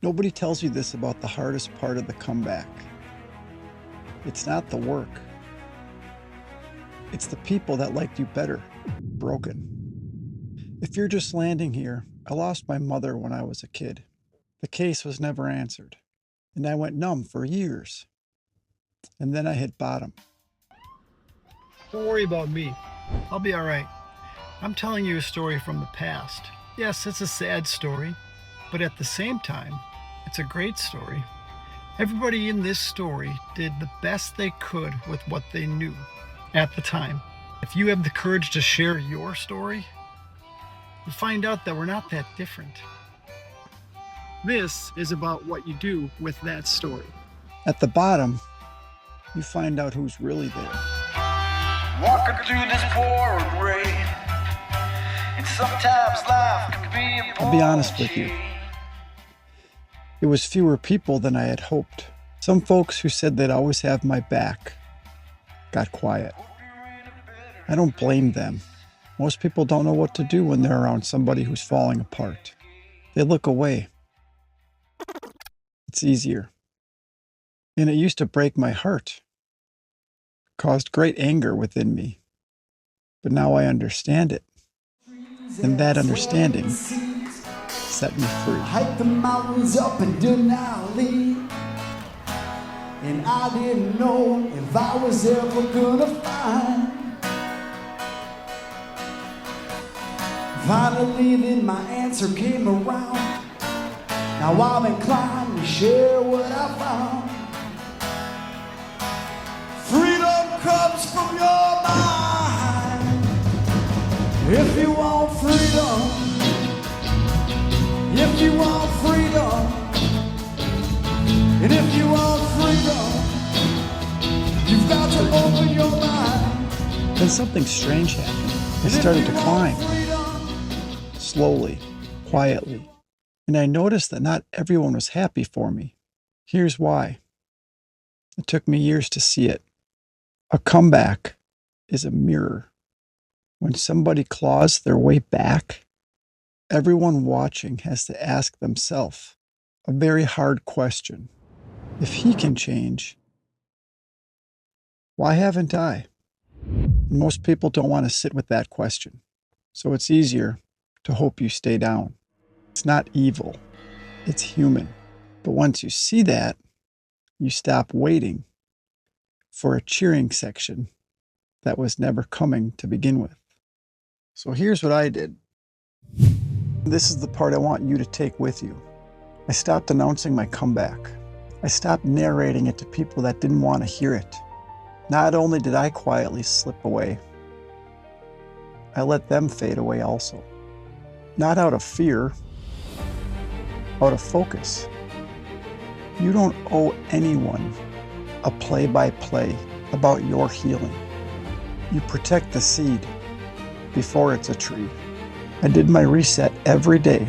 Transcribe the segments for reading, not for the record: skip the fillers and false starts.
Nobody tells you this about the hardest part of the comeback. It's not the work. It's the people that liked you better, broken. If you're just landing here, I lost my mother when I was a kid. The case was never answered, and I went numb for years. And then I hit bottom. Don't worry about me. I'll be all right. I'm telling you a story from the past. Yes, it's a sad story, but at the same time, it's a great story. Everybody in this story did the best they could with what they knew at the time. If you have the courage to share your story, you'll find out that we're not that different. This is about what you do with that story. At the bottom, you find out who's really there. Walking through this pouring rain, and sometimes life can be a I'll be honest with you. It was fewer people than I had hoped. Some folks who said they'd always have my back got quiet. I don't blame them. Most people don't know what to do when they're around somebody who's falling apart. They look away. It's easier. And it used to break my heart. Caused great anger within me. But now I understand it. And that understanding set me free. Hike the mountains up in Denali, and I didn't know if I was ever gonna find. Finally then my answer came around. Now I'm inclined to share what I found. Freedom comes from your mind. If you want freedom, if you want freedom, and if you want freedom, you've got to open your mind. Then something strange happened. I started to climb. Slowly, quietly. And I noticed that not everyone was happy for me. Here's why. It took me years to see it. A comeback is a mirror. When somebody claws their way back, everyone watching has to ask themselves a very hard question. If he can change, why haven't I? And most people don't want to sit with that question. So it's easier to hope you stay down. It's not evil. It's human. But once you see that, you stop waiting for a cheering section that was never coming to begin with. So here's what I did. This is the part I want you to take with you. I stopped announcing my comeback. I stopped narrating it to people that didn't want to hear it. Not only did I quietly slip away, I let them fade away also. Not out of fear, out of focus. You don't owe anyone a play-by-play about your healing. You protect the seed before it's a tree. I did my reset every day,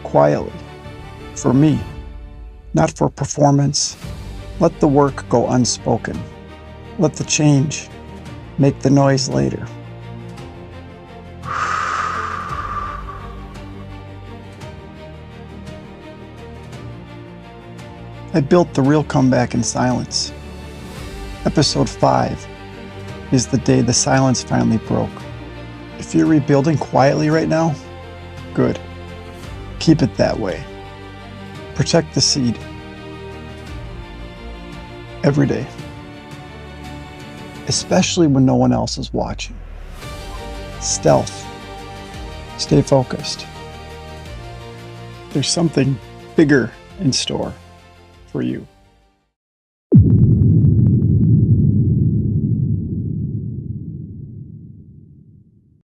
quietly, for me, not for performance. Let the work go unspoken. Let the change make the noise later. I built the real comeback in silence. Episode 5 is the day the silence finally broke. If you're rebuilding quietly right now, good. Keep it that way. Protect the seed. Every day. Especially when no one else is watching. Stealth. Stay focused. There's something bigger in store for you.